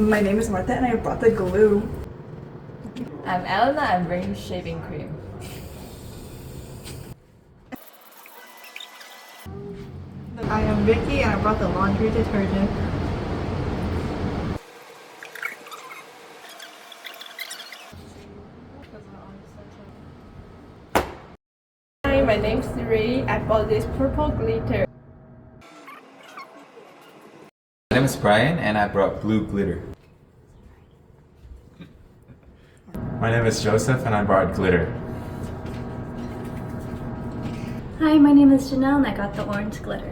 My name is Martha and I brought the glue. I'm Elena, I'm bringing shaving cream. I am Vicky and I brought the laundry detergent. Hi, my name's Ray. I bought this purple glitter. My name is Brian and I brought blue glitter. My name is Joseph and I brought glitter. Hi, my name is Janelle and I got the orange glitter.